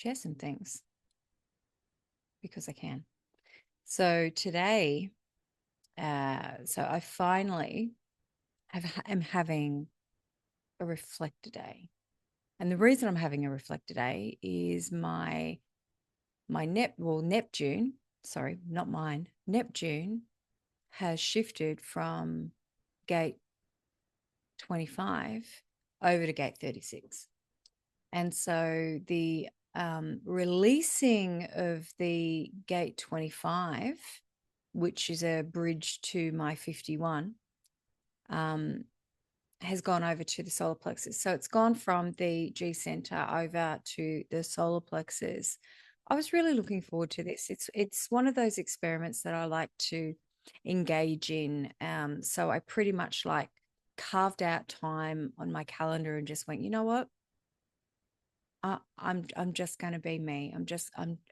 share some things because I can. So today, so I finally am having a reflector day. And the reason I'm having a reflector day is Neptune, sorry, not mine, Neptune has shifted from gate 25 over to gate 36. And so the releasing of the gate 25, which is a bridge to my 51, has gone over to the solar plexus. So it's gone from the G center over to the solar plexus. I was really looking forward to this. It's one of those experiments that I like to engage in. So I pretty much like carved out time on my calendar and just went, you know what? I'm just going to be me.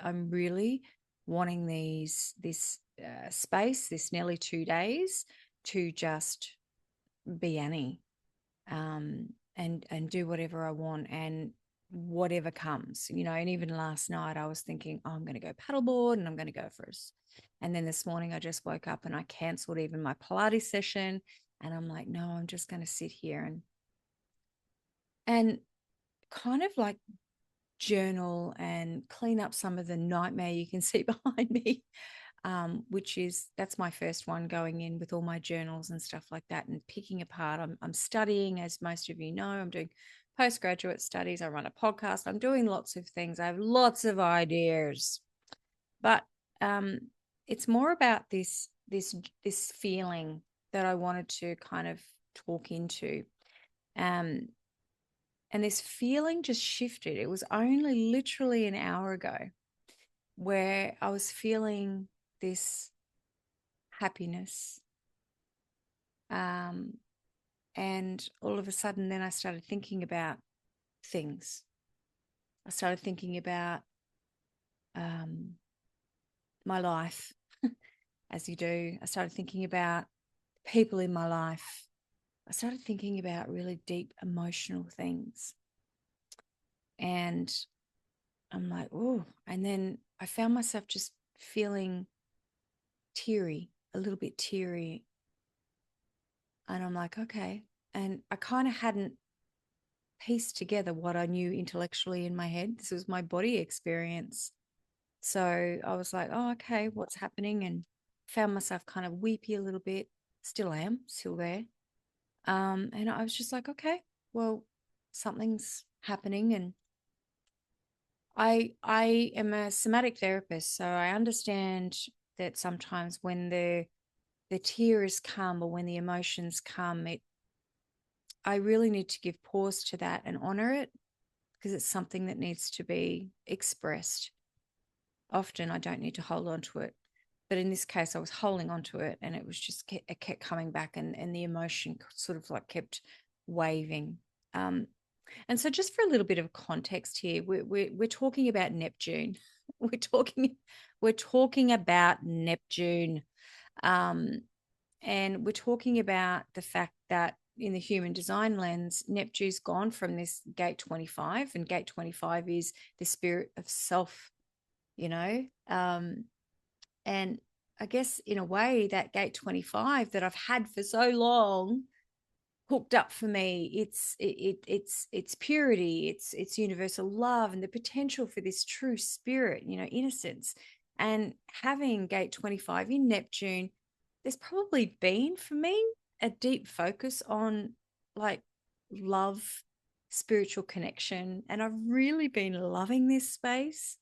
I'm really wanting this space, this nearly 2 days to just be Annie, and do whatever I want and whatever comes, And even last night I was thinking, oh, I'm going to go paddleboard and I'm going to go for us. And then this morning I just woke up and I canceled even my Pilates session, and I'm like, no, I'm just going to sit here and kind of like journal and clean up some of the nightmare you can see behind me, that's my first one, going in with all my journals and stuff like that and picking apart. I'm studying, as most of you know. I'm doing postgraduate studies. I run a podcast. I'm doing lots of things. I have lots of ideas, but it's more about this feeling that I wanted to kind of talk into. And this feeling just shifted. It was only literally an hour ago where I was feeling this happiness. And all of a sudden, then I started thinking about things. I started thinking about my life, as you do. I started thinking about people in my life. I started thinking about really deep emotional things. And I'm like, oh, and then I found myself just feeling teary, a little bit teary. And I'm like, okay. And I kind of hadn't pieced together what I knew intellectually in my head. This was my body experience. So I was like, oh, okay, what's happening? And found myself kind of weepy a little bit. Still am, still there. And I was just like, okay, well, something's happening. And I am a somatic therapist, so I understand that sometimes when the tears come or when the emotions come, I really need to give pause to that and honor it, because it's something that needs to be expressed. Often I don't need to hold on to it, but in this case I was holding on to it, and it was just it kept coming back, and the emotion sort of like kept waving. And so, just for a little bit of context here, we're talking about Neptune. We're talking about Neptune, and we're talking about the fact that in the human design lens, Neptune's gone from this gate 25, and gate 25 is the spirit of self, you know. And I guess in a way, that gate 25 that I've had for so long hooked up for me. It's purity, it's universal love, and the potential for this true spirit, innocence. And having gate 25 in Neptune, there's probably been for me a deep focus on like love, spiritual connection, and I've really been loving this space.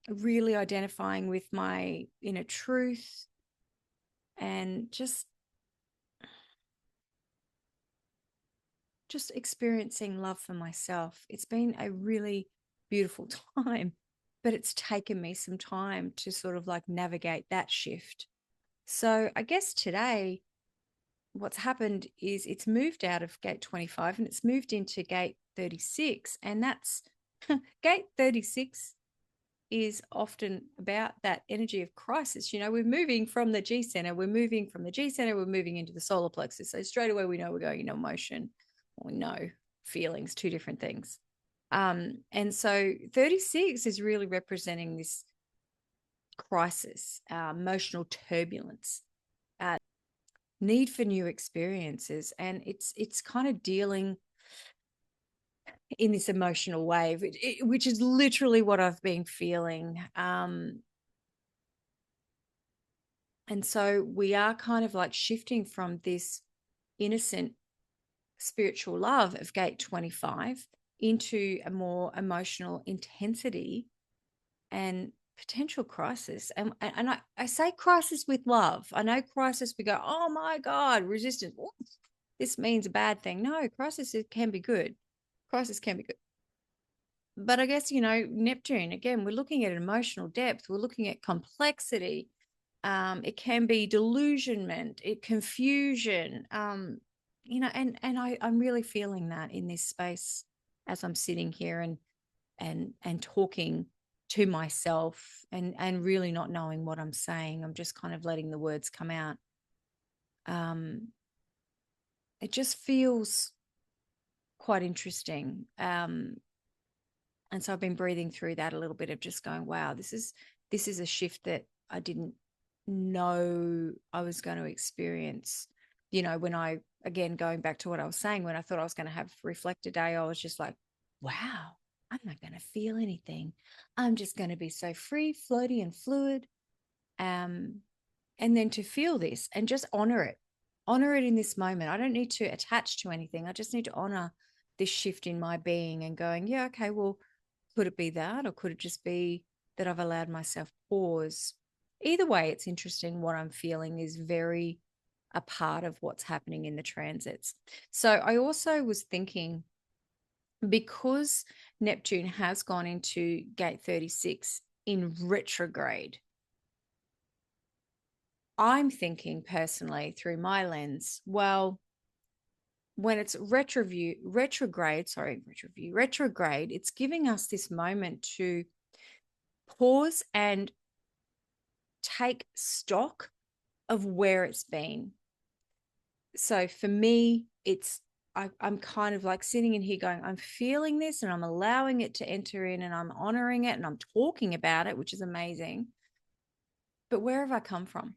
Really identifying with my inner truth and just experiencing love for myself. It's been a really beautiful time, but it's taken me some time to sort of like navigate that shift. So I guess today, what's happened is it's moved out of gate 25 and it's moved into gate 36. And that's gate 36 is often about that energy of crisis. We're moving from the G center, we're moving into the solar plexus. So straight away we know we're going into emotion. We know feelings, two different things. And so 36 is really representing this crisis, emotional turbulence, need for new experiences. And it's kind of dealing in this emotional wave, which is literally what I've been feeling. And so we are kind of like shifting from this innocent spiritual love of gate 25 into a more emotional intensity and potential crisis. And I say crisis with love. I know crisis, we go, oh my God, resistance. Ooh, this means a bad thing. No, crisis can be good. Crisis can be good. But I guess, Neptune, again, we're looking at emotional depth. We're looking at complexity. It can be delusionment, confusion, I'm really feeling that in this space as I'm sitting here and talking to myself and really not knowing what I'm saying. I'm just kind of letting the words come out. It just feels quite interesting. And so I've been breathing through that a little bit of just going, wow, this is a shift that I didn't know I was going to experience. When I, again, going back to what I was saying, when I thought I was going to have reflector day, I was just like, wow, I'm not going to feel anything. I'm just going to be so free, floaty, and fluid. And then to feel this and just honor it in this moment. I don't need to attach to anything. I just need to honor this shift in my being and going, yeah, okay, well, could it be that, or could it just be that I've allowed myself pause? Either way, it's interesting. What I'm feeling is very a part of what's happening in the transits. So I also was thinking, because Neptune has gone into gate 36 in retrograde, I'm thinking personally through my lens, well, when it's retrograde, it's giving us this moment to pause and take stock of where it's been. So for me, I'm kind of like sitting in here going, I'm feeling this and I'm allowing it to enter in and I'm honoring it and I'm talking about it, which is amazing. But where have I come from?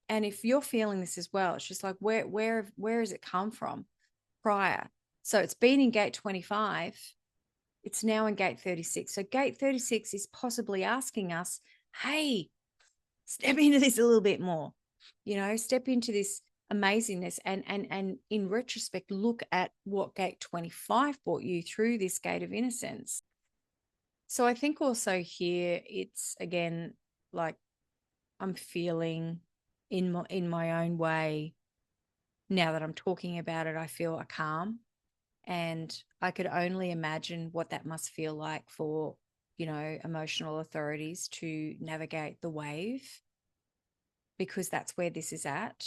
And if you're feeling this as well, it's just like, where has it come from prior? So it's been in gate 25. It's now in gate 36. So gate 36 is possibly asking us, hey, step into this a little bit more, step into this amazingness and in retrospect, look at what gate 25 brought you through this gate of innocence. So I think also here it's, again, like I'm feeling in my own way, now that I'm talking about it, I feel a calm. And I could only imagine what that must feel like for, emotional authorities to navigate the wave, because that's where this is at.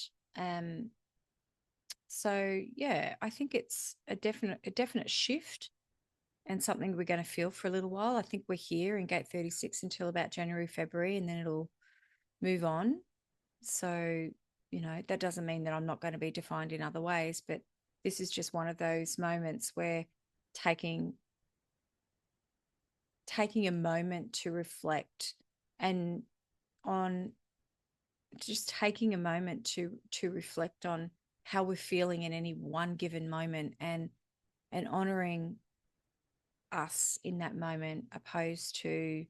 So yeah, I think it's a definite shift and something we're going to feel for a little while. I think we're here in gate 36 until about January, February, and then it'll move on. So, that doesn't mean that I'm not going to be defined in other ways, but this is just one of those moments where taking a moment to reflect and on just taking a moment to reflect on how we're feeling in any one given moment and honoring us in that moment, opposed to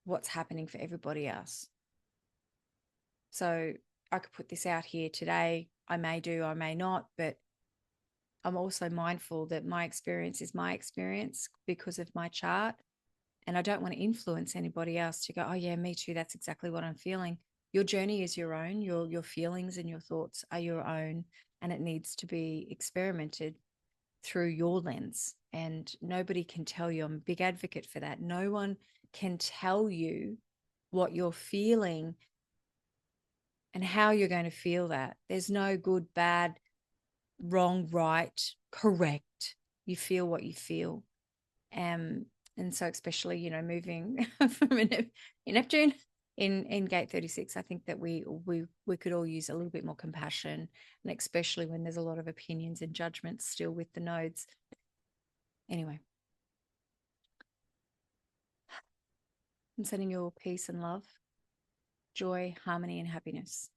what's happening for everybody else. So I could put this out here today. I may do, I may not, but I'm also mindful that my experience is my experience because of my chart. And I don't want to influence anybody else to go, oh yeah, me too. That's exactly what I'm feeling. Your journey is your own. Your feelings and your thoughts are your own, and it needs to be experimented through your lens. And nobody can tell you. I'm a big advocate for that. No one can tell you what you're feeling and how you're going to feel that. There's no good, bad, wrong, right, correct. You feel what you feel. And so especially, moving from in Neptune in gate 36, I think that we could all use a little bit more compassion, and especially when there's a lot of opinions and judgments still with the nodes. Anyway, I'm sending you all peace and love, joy, harmony, and happiness.